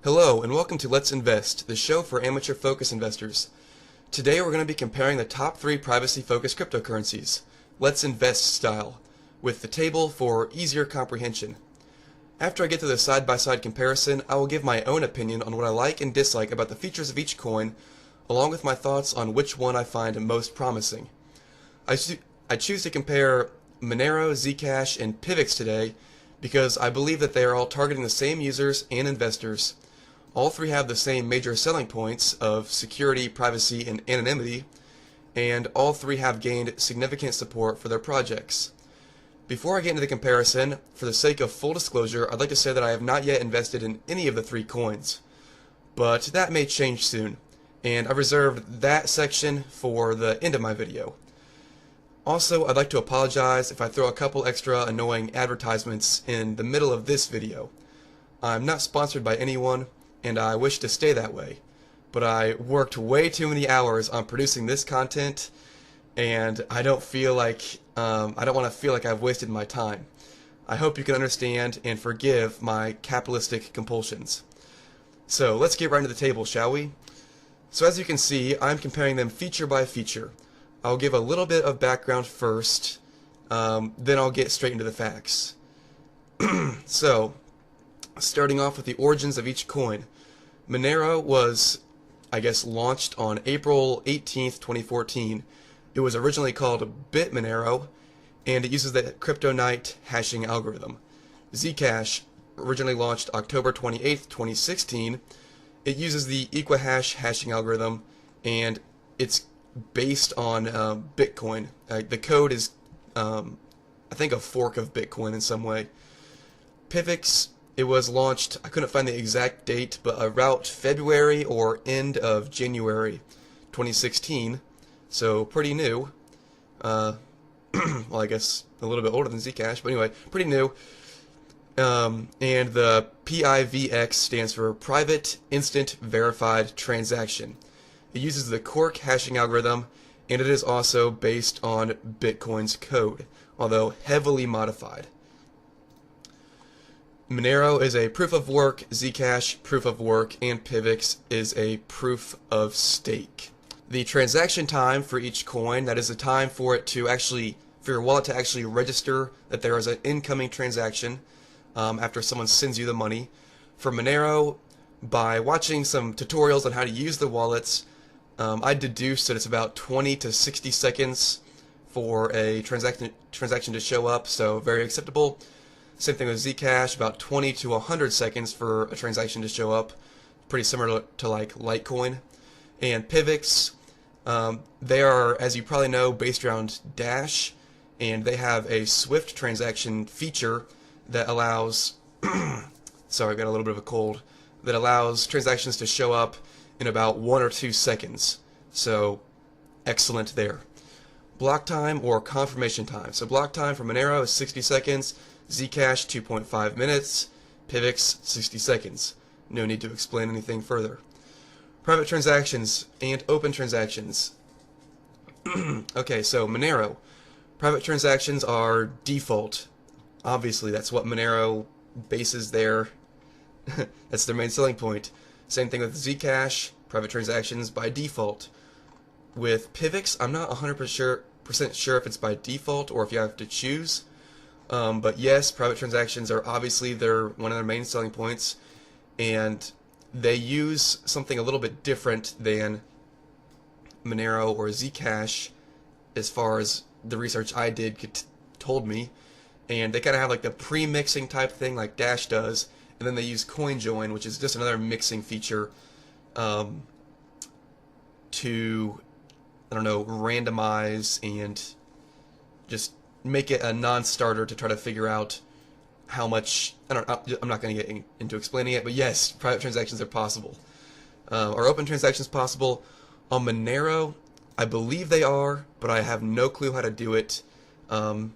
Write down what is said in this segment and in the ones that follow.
Hello and welcome to Let's Invest, the show for amateur focus investors. Today we're going to be comparing the top 3 privacy-focused cryptocurrencies, Let's Invest style, with the table for easier comprehension. After I get to the side-by-side comparison, I will give my own opinion on what I like and dislike about the features of each coin, along with my thoughts on which one I find most promising. I choose to compare Monero, Zcash, and PIVX today because I believe that they are all targeting the same users and investors. All three have the same major selling points of security, privacy, and anonymity, and all three have gained significant support for their projects. Before I get into the comparison, for the sake of full disclosure, I'd like to say that I have not yet invested in any of the 3 coins, but that may change soon, and I've reserved that section for the end of my video. Also, I'd like to apologize if I throw a couple extra annoying advertisements in the middle of this video. I'm not sponsored by anyone, and I wish to stay that way, but I worked way too many hours on producing this content, and I don't want to feel like I've wasted my time. I hope you can understand and forgive my capitalistic compulsions. So let's get right into the table, shall we? So as you can see, I'm comparing them feature by feature. I'll give a little bit of background first, then I'll get straight into the facts. So, starting off with the origins of each coin. Monero was, launched on April 18th, 2014. It was originally called Monero, and it uses the CryptoNight hashing algorithm. Zcash originally launched October 28th, 2016. It uses the equihash hashing algorithm, and it's based on Bitcoin. The code is, I think, a fork of Bitcoin in some way. PIVX, it was launched, I couldn't find the exact date, but around February or end of January 2016, so pretty new. Well, I guess a little bit older than Zcash, but anyway, pretty new. And the PIVX stands for Private Instant Verified Transaction. It uses the Cork hashing algorithm, and it is also based on Bitcoin's code, although heavily modified. Monero is a proof of work, Zcash proof of work, and PIVX is a proof of stake. The transaction time for each coin, that is the time for your wallet to actually register that there is an incoming transaction after someone sends you the money. For Monero, by watching some tutorials on how to use the wallets, I deduced that it's about 20 to 60 seconds for a transaction to show up, so very acceptable. Same thing with Zcash, about 20 to 100 seconds for a transaction to show up, pretty similar to like Litecoin. And PIVX, they are, as you probably know, based around Dash, and they have a Swift transaction feature that allows, sorry, I got a little bit of a cold, that allows transactions to show up in about 1 or 2 seconds. So, excellent there. Block time or confirmation time. So block time for Monero is 60 seconds, Zcash 2.5 minutes, PIVX 60 seconds. No need to explain anything further. Private transactions and open transactions. Okay, so Monero. Private transactions are default. Obviously, that's what Monero bases their that's their main selling point. Same thing with Zcash, private transactions by default. With PIVX, I'm not 100% sure if it's by default or if you have to choose. But yes, private transactions are obviously one of their main selling points, and they use something a little bit different than Monero or Zcash as far as the research I did told me. And they kind of have like the pre-mixing type thing like Dash does, and then they use CoinJoin, which is just another mixing feature to, randomize and just make it a non-starter to try to figure out how much, I'm not going to get into explaining it, but yes, private transactions are possible. Are open transactions possible? On Monero, I believe they are, but I have no clue how to do it. And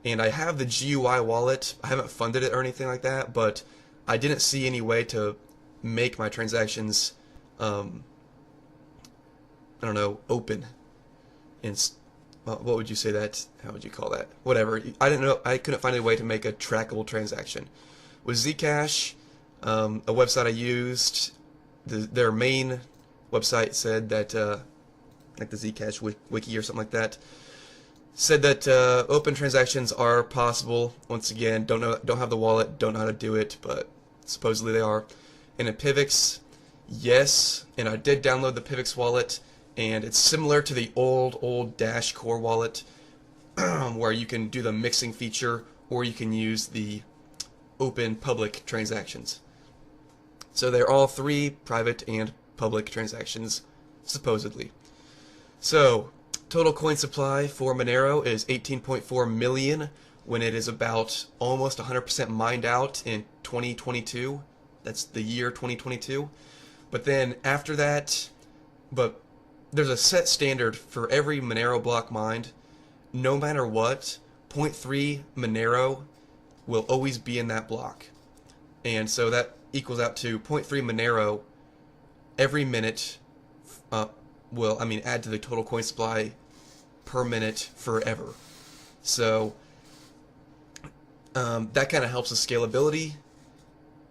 I have the GUI wallet. I haven't funded it or anything like that, but I didn't see any way to make my transactions, open. What would you say that? How would you call that? Whatever. I didn't know. I couldn't find a way to make a trackable transaction. With Zcash, A website I used, their main website said that, like the Zcash wiki or something like that, said that open transactions are possible. Once again, don't have the wallet, don't know how to do it, but supposedly they are. And in PIVX, yes, and I did download the PIVX wallet, and it's similar to the old Dash Core wallet, where you can do the mixing feature, or you can use the open public transactions. So they're all three private and public transactions, supposedly. So, total coin supply for Monero is 18.4 million when it is about almost 100% mined out in 2022. That's the year 2022. But then after that, but there's a set standard for every Monero block mined. No matter what, 0.3 Monero will always be in that block. And so that equals out to 0.3 Monero every minute will, add to the total coin supply per minute forever. So that kind of helps with scalability,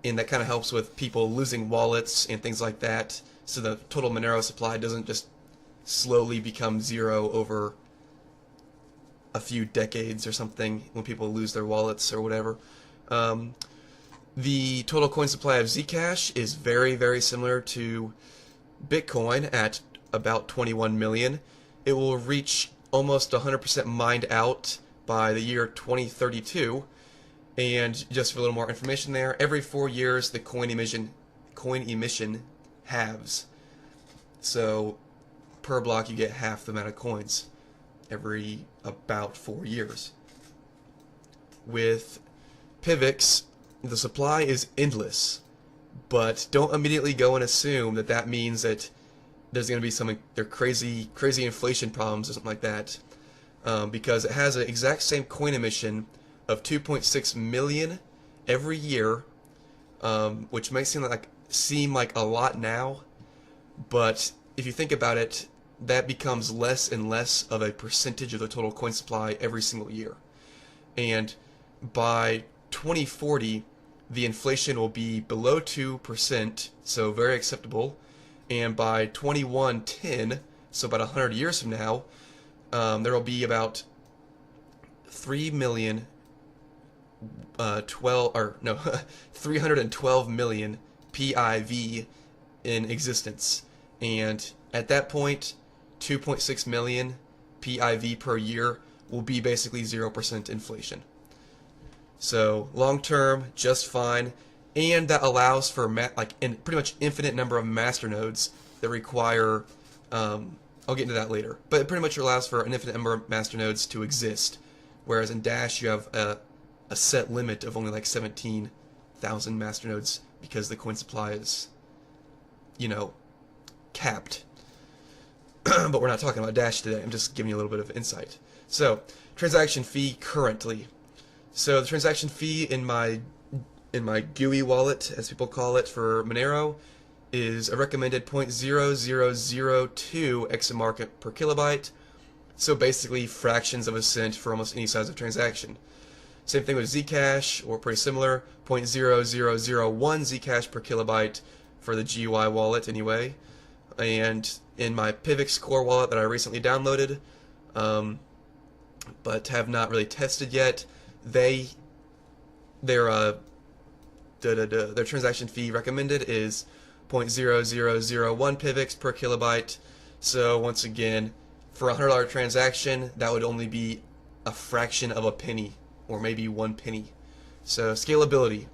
and that kind of helps with people losing wallets and things like that, so the total Monero supply doesn't just slowly become zero over a few decades or something when people lose their wallets or whatever. The total coin supply of Zcash is very, very similar to Bitcoin at about 21 million. It will reach almost 100% mined out by the year 2032. And just for a little more information there, every 4 years the coin emission halves. So per block you get half the amount of coins every about 4 years. With PIVX, the supply is endless, but don't immediately go and assume that that means that there's going to be some crazy inflation problems or something like that, because it has an exact same coin emission of 2.6 million every year, which may seem like a lot now, but if you think about it, that becomes less and less of a percentage of the total coin supply every single year. And by 2040, the inflation will be below 2%, so very acceptable. And by 2110, so about 100 years from now, there will be about 312 million PIV in existence. And at that point, 2.6 million PIV per year will be basically 0% inflation. So long term, just fine, and that allows for pretty much infinite number of masternodes that require. I'll get into that later, but it pretty much allows for an infinite number of masternodes to exist, whereas in Dash you have a set limit of only like 17,000 masternodes because the coin supply is, capped. But we're not talking about Dash today. I'm just giving you a little bit of insight. So transaction fee currently. So the transaction fee in my GUI wallet, as people call it for Monero, is a recommended 0.0002 examark per kilobyte. So basically fractions of a cent for almost any size of transaction. Same thing with Zcash, or pretty similar, 0.0001 Zcash per kilobyte for the GUI wallet anyway. And in my PIVX core wallet that I recently downloaded, but have not really tested yet, their transaction fee recommended is 0.0001 PIVX per kilobyte. So once again, for a $100 transaction, that would only be a fraction of a penny, or maybe 1 penny. So scalability.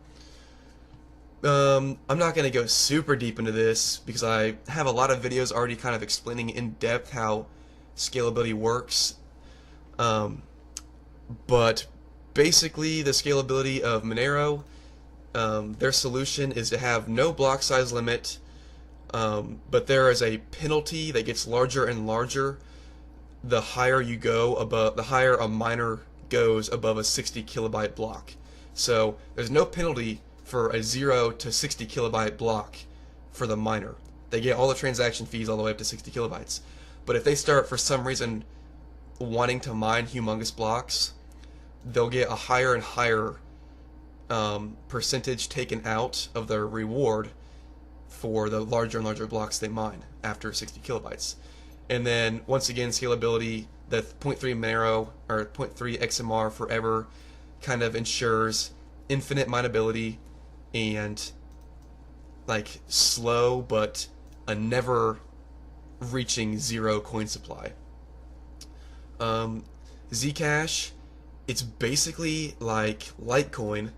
I'm not going to go super deep into this because I have a lot of videos already kind of explaining in depth how scalability works. But basically, the scalability of Monero, their solution is to have no block size limit, but there is a penalty that gets larger and larger the higher you go above, the higher a miner goes above a 60 kilobyte block. So there's no penalty for a 0 to 60 kilobyte block for the miner. They get all the transaction fees all the way up to 60 kilobytes. But if they start for some reason wanting to mine humongous blocks, they'll get a higher and higher percentage taken out of their reward for the larger and larger blocks they mine after 60 kilobytes. And then once again, scalability, the 0.3 Monero or 0.3 XMR forever kind of ensures infinite mineability and like slow but a never reaching zero coin supply. Zcash, it's basically like Litecoin,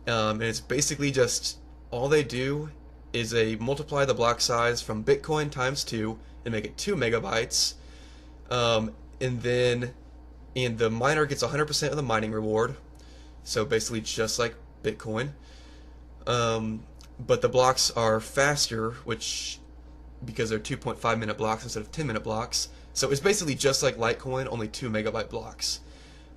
and it's basically just all they do is they multiply the block size from Bitcoin times 2 and make it 2 megabytes, and the miner gets 100% of the mining reward, so basically just like Bitcoin. But the blocks are faster, which because they're 2.5 minute blocks instead of 10-minute blocks. So it's basically just like Litecoin, only 2 megabyte blocks.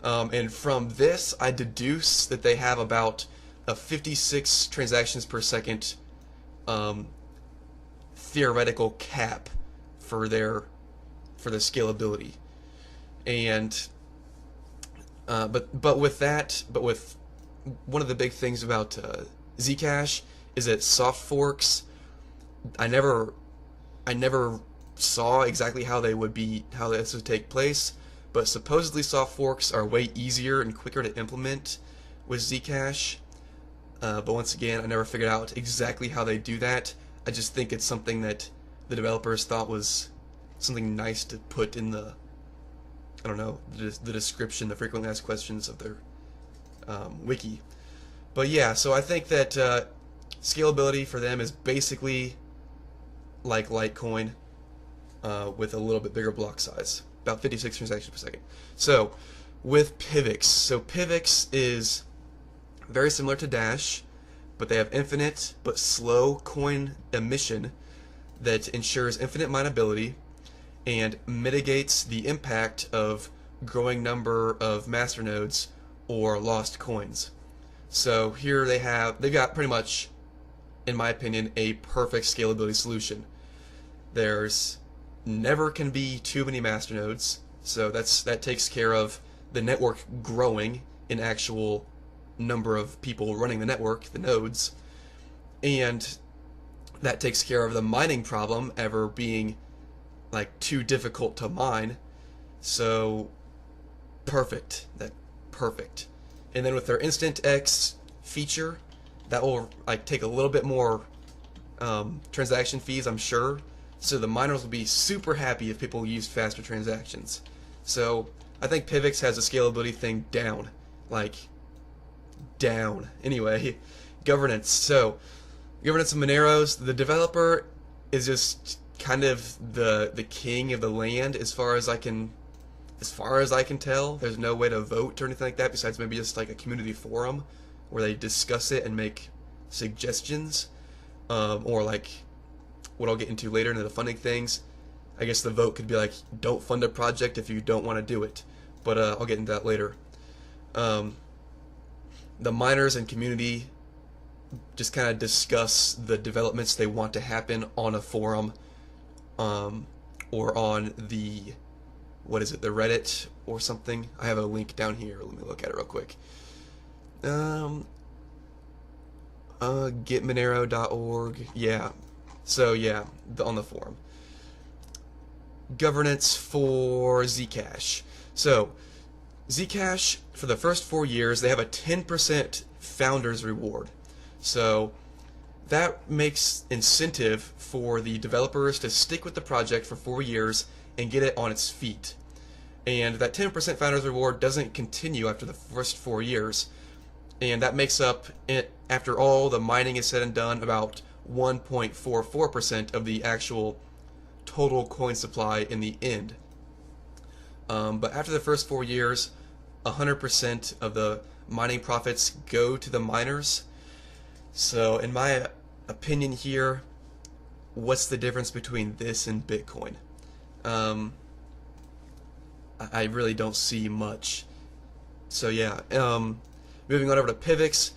And from this, I deduce that they have about a 56 transactions per second theoretical cap for their scalability. And but with one of the big things about Zcash is that soft forks. I never saw exactly how this would take place, but supposedly soft forks are way easier and quicker to implement with Zcash. But once again, I never figured out exactly how they do that. I just think it's something that the developers thought was something nice to put in the, I don't know, the description, the frequently asked questions of their wiki. But yeah, so I think that scalability for them is basically like Litecoin, with a little bit bigger block size, about 56 transactions per second. So with PIVX, PIVX is very similar to Dash, but they have infinite but slow coin emission that ensures infinite mineability and mitigates the impact of growing number of masternodes or lost coins. So here they've got pretty much, in my opinion, a perfect scalability solution. There's never can be too many masternodes, so that takes care of the network growing in actual number of people running the network, the nodes, and that takes care of the mining problem ever being like too difficult to mine. So perfect. And then with their Instant X feature, that will like take a little bit more transaction fees, I'm sure. So the miners will be super happy if people use faster transactions. So I think PIVX has a scalability thing down. Anyway, governance. So governance of Moneros, the developer is just kind of the king of the land as far as I can tell. There's no way to vote or anything like that besides maybe just like a community forum where they discuss it and make suggestions, or like what I'll get into later into the funding things. I guess the vote could be like, don't fund a project if you don't want to do it, but I'll get into that later. The miners and community just kind of discuss the developments they want to happen on a forum, or on the the Reddit or something. I have a link down here. Let me look at it real quick. Getmonero.org. Yeah. So yeah, on the forum. Governance for Zcash. So Zcash, for the first 4 years, they have a 10% founders reward. So that makes incentive for the developers to stick with the project for 4 years and get it on its feet. And that 10% founders reward doesn't continue after the first 4 years. And that makes up, after all the mining is said and done, about 1.44% of the actual total coin supply in the end. But after the first 4 years, 100% of the mining profits go to the miners. So in my opinion here, what's the difference between this and Bitcoin? I really don't see much. So yeah, moving on over to PIVX,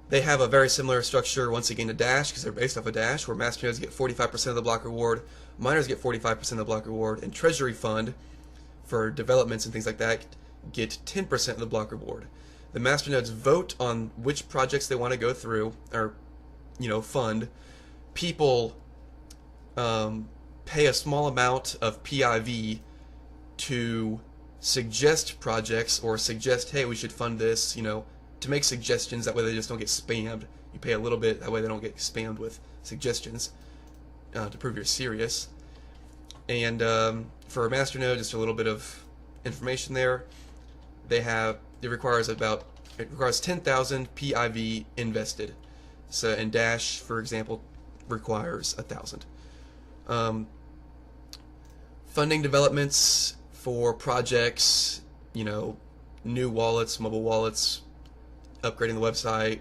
they have a very similar structure once again to Dash, because they're based off of Dash, where masternodes get 45% of the block reward, miners get 45% of the block reward, and Treasury Fund for developments and things like that get 10% of the block reward. The masternodes vote on which projects they want to go through or fund. People pay a small amount of PIV to suggest projects or suggest, hey, we should fund this, to make suggestions. That way they just don't get spammed. You pay a little bit, that way they don't get spammed with suggestions to prove you're serious. And for a masternode, just a little bit of information there. It requires 10,000 PIV invested. So, and Dash, for example, requires 1,000. Funding developments for projects, new wallets, mobile wallets, upgrading the website,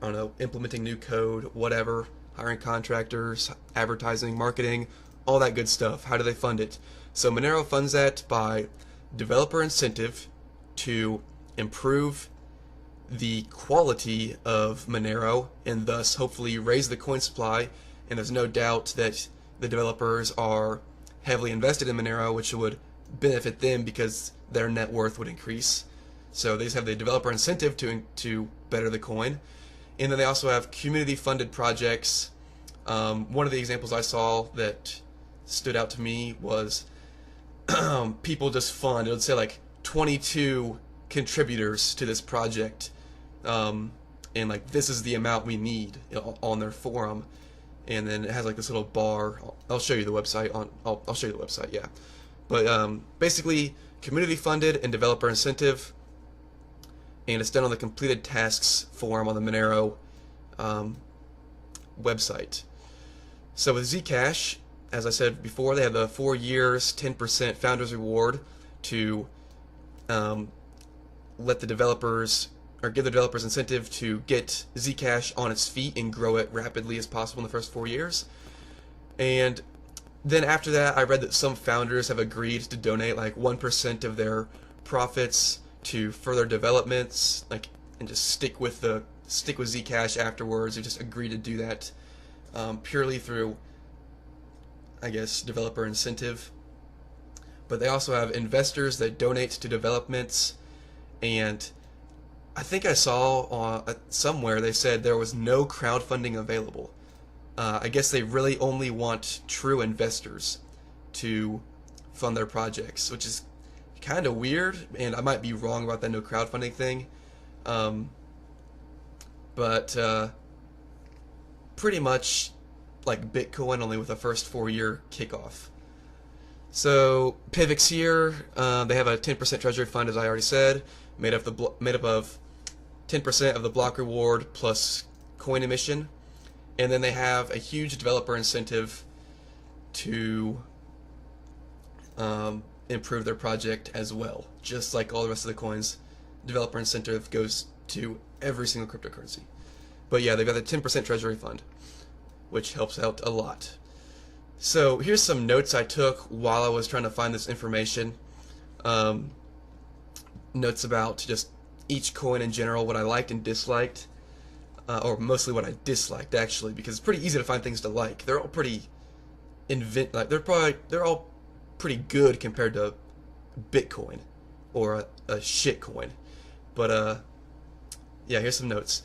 I don't know, implementing new code, whatever, hiring contractors, advertising, marketing, all that good stuff. How do they fund it? So Monero funds that by developer incentive to improve the quality of Monero and thus hopefully raise the coin supply. And there's no doubt that the developers are heavily invested in Monero, which would benefit them because their net worth would increase. So they just have the developer incentive to better the coin. And then they also have community funded projects. One of the examples I saw that stood out to me was people just fund, it would say like 22 contributors to this project, and like this is the amount we need on their forum. And then it has like this little bar. I'll show you the website I'll show you the website, yeah. But basically community funded and developer incentive, and it's done on the completed tasks forum on the Monero website. So with Zcash, as I said before, they have the 4 years 10% founders reward to let the developers, or give the developers incentive to get Zcash on its feet and grow it rapidly as possible in the first 4 years. And then after that, I read that some founders have agreed to donate like 1% of their profits to further developments, like, and just stick with Zcash afterwards. They just agree to do that purely through, I guess, developer incentive. But they also have investors that donate to developments, and I think I saw somewhere they said there was no crowdfunding available. I guess they really only want true investors to fund their projects, which is kind of weird, and I might be wrong about that no crowdfunding thing. But pretty much like Bitcoin, only with a first 4-year kickoff. So PIVX here, they have a 10% treasury fund, as I already said, made up of 10% of the block reward plus coin emission, and then they have a huge developer incentive to improve their project as well. Just like all the rest of the coins, developer incentive goes to every single cryptocurrency. But yeah, they've got a 10% treasury fund, which helps out a lot. So here's some notes I took while I was trying to find this information. Notes about just each coin in general, what I liked and disliked, or mostly what I disliked actually, because it's pretty easy to find things to like. They're all pretty they're all pretty good compared to Bitcoin or a shit coin. But yeah, here's some notes.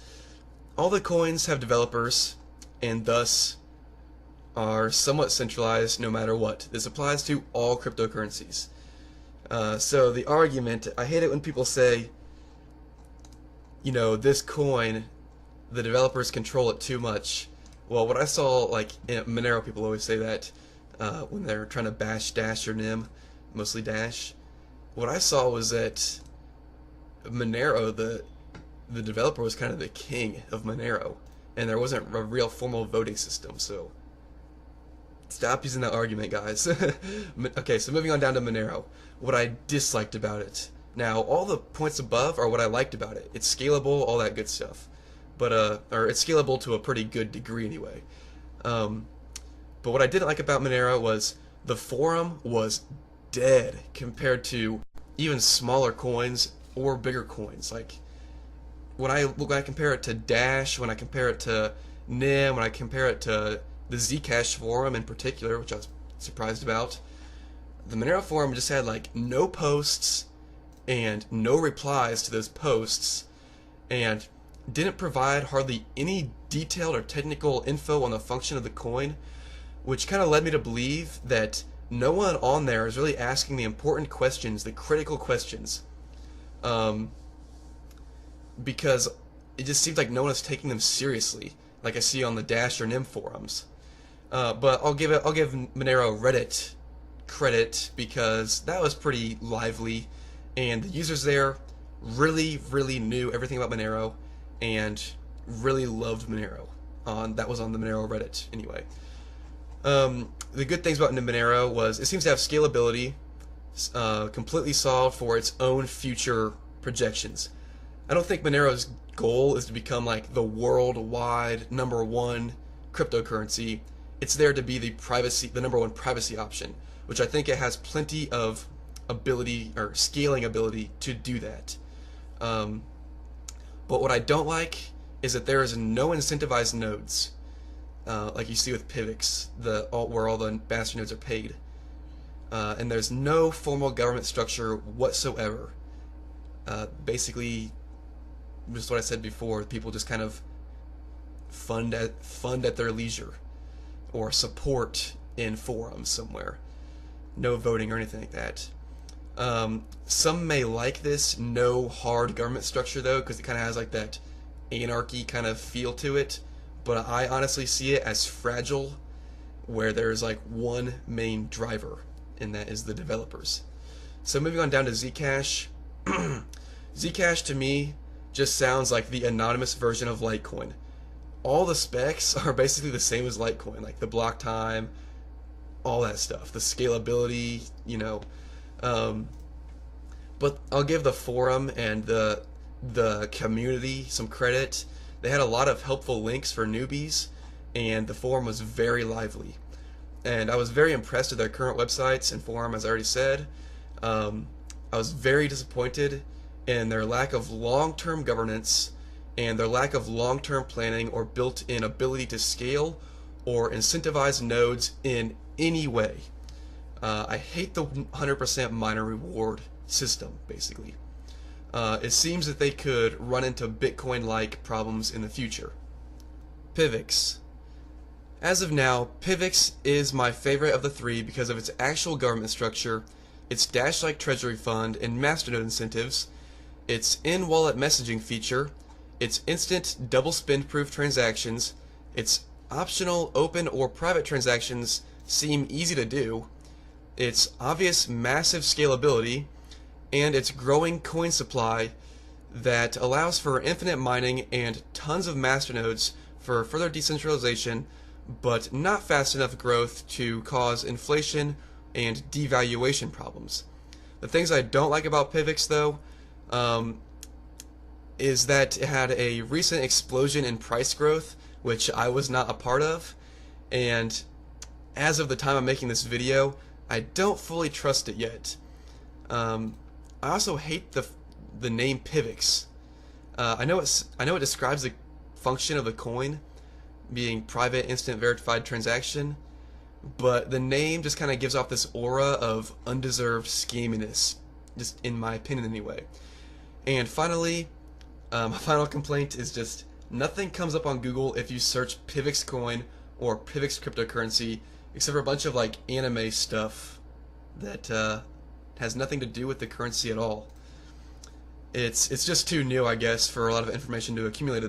All the coins have developers and thus are somewhat centralized no matter what. This applies to all cryptocurrencies. So the argument, I hate it when people say, this coin, the developers control it too much. Well, what I saw, like in Monero, people always say that when they're trying to bash Dash or NIM, mostly Dash. What I saw was that Monero, the developer was kind of the king of Monero, and there wasn't a real formal voting system, so stop using that argument, guys. Okay, so moving on down to Monero. What I disliked about it. Now, all the points above are what I liked about it. It's scalable, all that good stuff. But, or it's scalable to a pretty good degree anyway. But what I didn't like about Monero was the forum was dead compared to even smaller coins or bigger coins. Like, when I compare it to Dash, when I compare it to NIM, when I compare it to the Zcash forum in particular, which I was surprised about, the Monero forum just had like no posts, and no replies to those posts, and didn't provide hardly any detailed or technical info on the function of the coin, which kind of led me to believe that no one on there is really asking the important questions, the critical questions, because it just seems like no one is taking them seriously, like I see on the Dash or NIM forums. But I'll give Monero Reddit credit because that was pretty lively, and the users there really knew everything about Monero and really loved Monero. That was on the Monero Reddit anyway. The good things about Monero was it seems to have scalability, completely solved for its own future projections. I don't think Monero's goal is to become like the worldwide #1 cryptocurrency. It's there to be the #1 privacy option, which I think it has plenty of ability or scaling ability to do that. But what I don't like is that there is no incentivized nodes, like you see with PIVX, where all the master nodes are paid, and there's no formal government structure whatsoever. Basically, just what I said before, people just kind of fund at their leisure, or support in forums somewhere. No voting or anything like that. Some may like this no hard government structure though, because it kind of has like that anarchy kind of feel to it, but I honestly see it as fragile, where there's like one main driver, and that is the developers. So moving on down to Zcash. Zcash to me just sounds like the anonymous version of Litecoin. All the specs are basically the same as Litecoin, like the block time, all that stuff, the scalability, but I'll give the forum and the community some credit. They had a lot of helpful links for newbies, and the forum was very lively. And I was very impressed with their current websites and forum, as I already said. I was very disappointed in their lack of long-term governance and their lack of long-term planning or built-in ability to scale or incentivize nodes in any way. I hate the 100% miner reward system, basically. It seems that they could run into Bitcoin-like problems in the future. PIVX. As of now, PIVX is my favorite of the three because of its actual government structure, its Dash-like treasury fund and masternode incentives, its in-wallet messaging feature, its instant double spend-proof transactions, its optional open or private transactions seem easy to do, its obvious massive scalability, and its growing coin supply that allows for infinite mining and tons of masternodes for further decentralization, but not fast enough growth to cause inflation and devaluation problems. The things I don't like about PIVX, though, is that it had a recent explosion in price growth, which I was not a part of, and as of the time I'm making this video, I don't fully trust it yet. I also hate the name PIVX. I know it describes the function of the coin being private instant verified transaction, but the name just kind of gives off this aura of undeserved scaminess, just in my opinion anyway. And finally, my final complaint is just nothing comes up on Google if you search PIVX coin or PIVX cryptocurrency, except for a bunch of like anime stuff that has nothing to do with the currency at all. It's just too new, I guess, for a lot of information to accumulate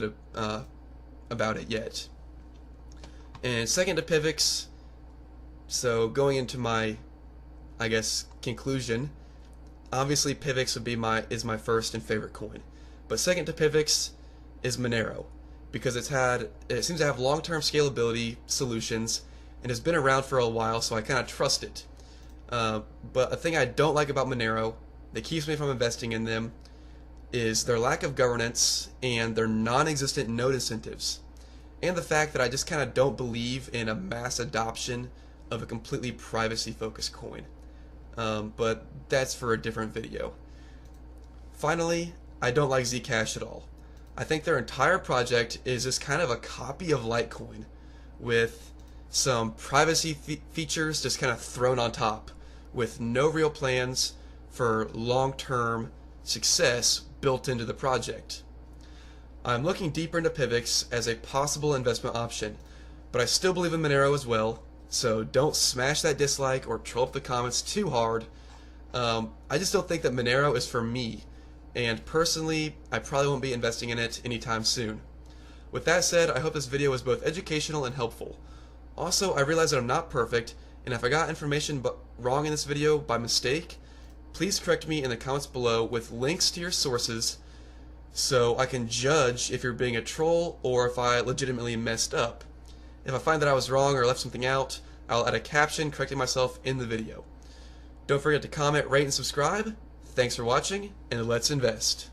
about it yet. And second to PIVX, so going into my, I guess, conclusion, obviously PIVX is my first and favorite coin. But second to PIVX is Monero, because it seems to have long-term scalability solutions and has been around for a while, so I kind of trust it. But a thing I don't like about Monero that keeps me from investing in them is their lack of governance and their non-existent node incentives, and the fact that I just kind of don't believe in a mass adoption of a completely privacy-focused coin. But that's for a different video. Finally, I don't like Zcash at all. I think their entire project is just kind of a copy of Litecoin, with some privacy features just kind of thrown on top, with no real plans for long-term success built into the project. I'm looking deeper into PIVX as a possible investment option, but I still believe in Monero as well, so don't smash that dislike or troll up the comments too hard. I just don't think that Monero is for me, and personally, I probably won't be investing in it anytime soon. With that said, I hope this video was both educational and helpful. Also, I realize that I'm not perfect, and if I got information wrong in this video by mistake, please correct me in the comments below with links to your sources so I can judge if you're being a troll or if I legitimately messed up. If I find that I was wrong or left something out, I'll add a caption correcting myself in the video. Don't forget to comment, rate, and subscribe. Thanks for watching, and let's invest.